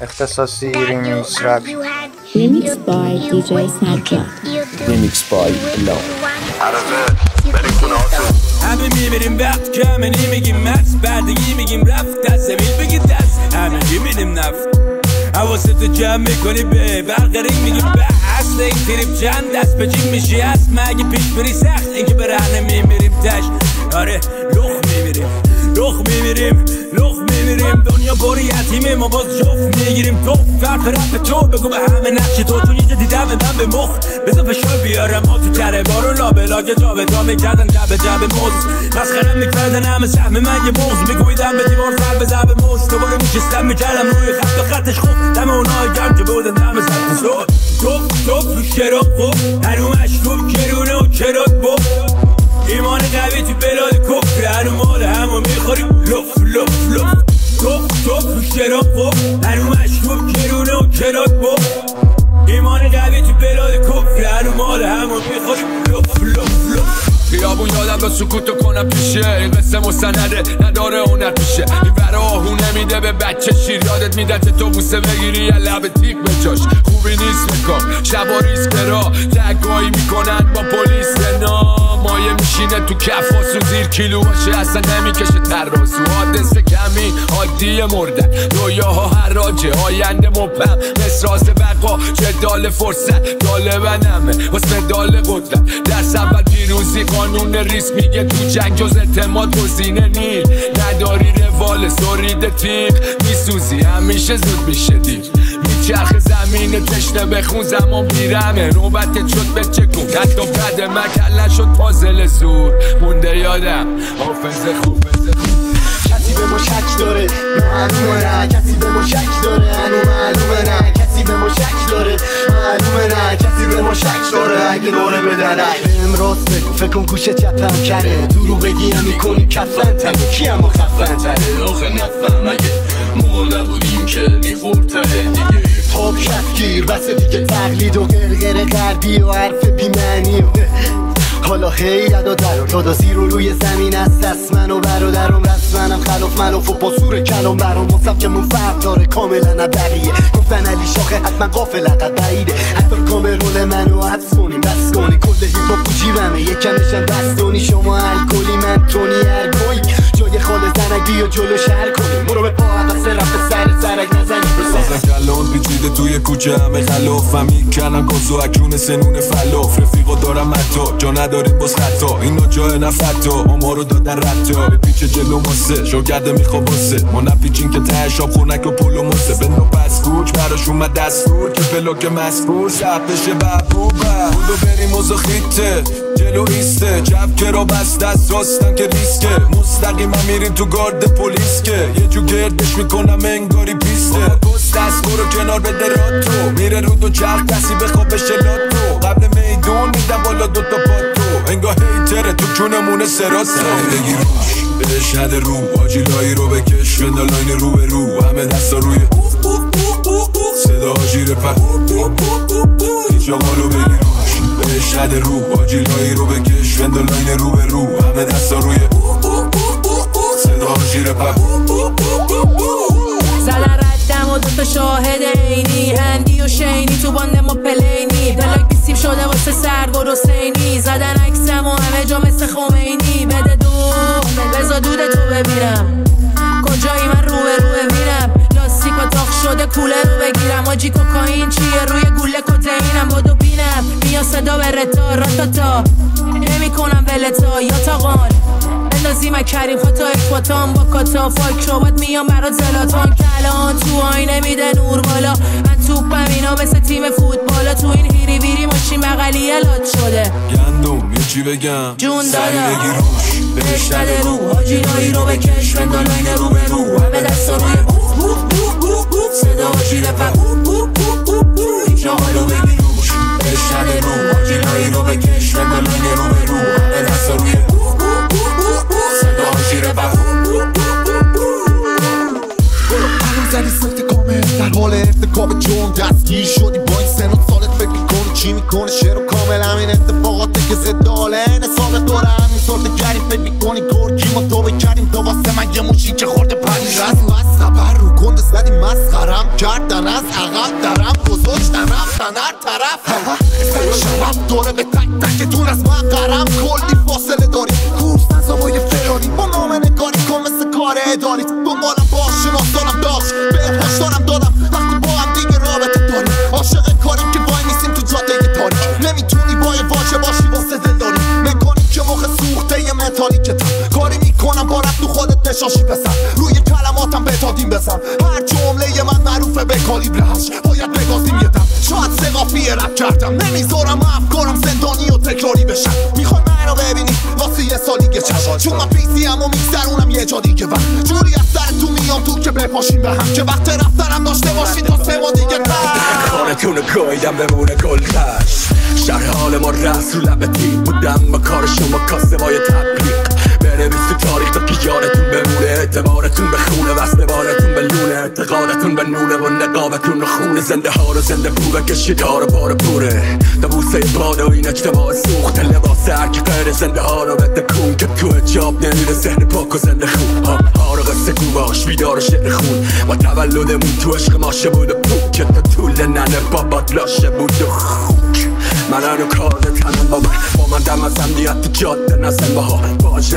اختصاصی ریمیکس رپ. Remix by DJ Snapchat. Remix by Law. همه میمیریم وقت کمه نمیگیم مرز بردگی میگیم رفت دست میل بگی دست همینگی میدیم نفت حواستو جمع میکنی به برقرین میگیم به اصل این تریب چند دست به جیم میشی هست مگه پیش بری سخت اینکه به رهنه میمیریم تش آره لخ میمیریم دنیا باری یتیمه ما باز جفت میگیریم تو فرق رپ تو بگو به همه نقش تو اینجا دیدم من به مخ بذار فشار بیارم ما تو کره بارو لابلاگه جا به جا میکردن جب موز مسخره میکردن همه سهم من یه بغز میگویدم به دیوار سر به زب موز دوباره میشستم میکردم روی خط به خطش خوب دم اونای گرم که بودن دم سبت سود توپ رو شراب خوب هنو مشروب کرونه و کرات بود ایمان قوی تو بلاد کفر هنو مال همو میخوریم لف توپ رو شراب خوب هنو مشروب کرونه و کرات بود ایمان قوی تو بلاد کفر هنو مال همو میخوریم لف خیابون یادم با سکوتو کنم پیشه این قصه مستنده نداره هنر پیشه این ور آهو نمیده به بچه شیر یادت میده تو بوسه بگیری یه لب تیک به جاش خوبی نیست میکن شبا ریسکرا تگایی میکنن با پلیس مایه میشینه تو کفاسو زیر کیلو باشه اصلا نمیکشه ترازو حادثه کمی عادی مردن رویاها حراجه آینده مبهم مصراز بقا جدال فرصت طالبنمه واسه مدال قدرت درس اول پیروزی قانون ریسک میگه تو جنگ جز اعتماد گزینه نیل نداری روال سرید تیغ میسوزی همیشه زود میشه دیر میچرخ زمین تشنه بخون زمان بیرمه نوبتت شد به چکون حتی قدمه کل نشد پازل زور مونده یادم حافظه خوب کسی به ما شک داره معلومه نه کسی به ما شک داره هنو معلومه نه کسی به ما شک داره معلومه نه کسی به ما شک داره اگه دوره بدنه بهم راست بگو فکر کن گوشه چپم کره دورو بگیم میکنی کفن تنه کیم و خفن تره آخه نفهم اگه ما نبودیم که میخورد تره دیگه پاپ کفگیر بس دیگه تقلید و غرغر غربی و حرف بیمعنی و حالا هیدد و در و دادا زیر و روی زمین است دست من و برادرم رسمنم خلاف ملاف و پاسور کلام برام مصف که من فرق داره کاملا نبقیه گفتن علی شاخه حتما قافل عقد بعیده حتی کامرول منو حدس کنیم بس کنی کل هیپا تو جیبمه یکمشم دستونی شما الکلی من تونی ارگوی جای خال زنگ بیا جلو شهر کنیم برو به پا عقصه رفت سرک نزنی بسازم کلان پیچیده توی کوچه همه خلافم میکنم گازو اکیون سنون فلاف رفیقا دارم حتی جا نداریم باز خطا اینا جای نفتا ما رو دادن رتا به پیچ جلو ماسه شاگرده میخوا واسه ما نپیچین که تهش آب خونک و پلو ماسه بندو پس کوچ براش اومد دستور که فلاک مسکور سب بشه ببوبه بودو بریم اوزا خیته جلو ایسته جب کرا بست دست راستن که ریسکه مستقیما میریم تو گارد پلیس که یه جو گردش میکنم انگاری پیسته پست دست برو کنار بده راتو میره رو دو چرخ کسی بخواب بشه لاتو قبل میدون میدم بالا دوتا پاتو انگاه هیتره تو کونمونه سراسه بگی روش بهش نده رو آجیلایی رو بکش وندالاین رو به رو همه دستا روی صدا آجیره پر هیچ آقا رو بگی روش بهش نده رو آجیلایی رو بکش وندالاین رو به رو همه دستا روی صدا آجیره پر زدن ردم و دوتا شاهد اینی هندی و شینی تو باند ما پلینی پلاک بیسیم شده واسه سرد و رسینی زدن عکسم و همه جا مثل خمینی بده دو بزا دود تو ببینم کجایی من روبه میرم لاستیکا تاخ شده کوله رو بگیرم آجی کوکائین چیه روی گوله کتینم بدو بینم بیا صدا برتا راتاتا نمی کنم ولتا یا تاقان اندازی کریم خطا اکواتان با کاتا فالک شبات میام برات زلاتان کلان تو آینه میده نور بالا من توپم اینا مثل تیم فوتبالا تو این هیری ویری ماشین بغلی الات شده گندم یه چی بگم جون سری دادا بگی روش بهش نده رو آجیلایی رو بکش وندالاین رو به رو همه دستا روی صدا آجیل پر هیچ آقا رو بگی روش بهش نده رو آجیلایی رو بکش وندالاین رو به رو همه دستا روی صدا آجیل پر زدی سخت کامل در حال ارتکاب جرم دستگیر شدی با این سن و سالت فکر میکنی چی میکنه شعر و کامل همین اتفاقاته که زداله نسابه دوره همین سالت گریم فکر میکنی گرگی ما توبه کردیم تو واسه من یه موشی که خورده پنی رسم و خبر رو مسخرم کردن از عقب درم گذاشتن رفتن هر طرف شبت داره به تک تکتون از مقرم کلی فاصله داری کورس نزامای فراری با نام نگاری کن مثل کار اداری دنبالم باش شناس دارم داشت بهش دارم دادم وقتی با هم دیگه رابطه داری عاشق کاریم که وای میسیم تو جاده تاریک نمیتونی با یه واژه باشی واسه دلداری مکانیک که موقع سوخته یه متالیکتم کاری میکنم با رفت تو خودت نشاشی بسن روی کلماتم بتادیم بزن هر جمله من معروفه به کالیبرش باید بگازیم یه دم شاید سقافی رپ کردم نمیذارم افکارم زندانی و تکراری بشن میخوای من رو ببینی واسه یه سالی گه چشم چون من پیسی هم و میگذرونم یه جا دیگه و جوری از سر تو میام تو که بپاشیم به هم که وقت رفتنم داشته باشین تا 3 ماه دیگه خانتون رو گایدم بمونه گلدش شرح حال ما رست رو لب تیب بودم با کار شما کاسه بای تبلیغ بنویس تو تاریخ تا که یادتون بمونه اعتبارتون به خونه وصل بارتون به لونه اعتقادتون به نونه و نقابتون رو خونه زنده ها رو زنده بو بکشید ها رو بار پوره دبوسه باده و این اجتماع سوخت لباس هرکی غیر زنده ها رو بده کن که تو اجاب نمیره ذهن پاک و زنده خون ها رو قصه گو باش بیدار و شعر خون و تولدمون تو عشق ماشه بود و پوک که تا طول ننه بابات لاشه بود و خوک من هنو کار تنم با من دم از امنیت جاده نزن با ها باش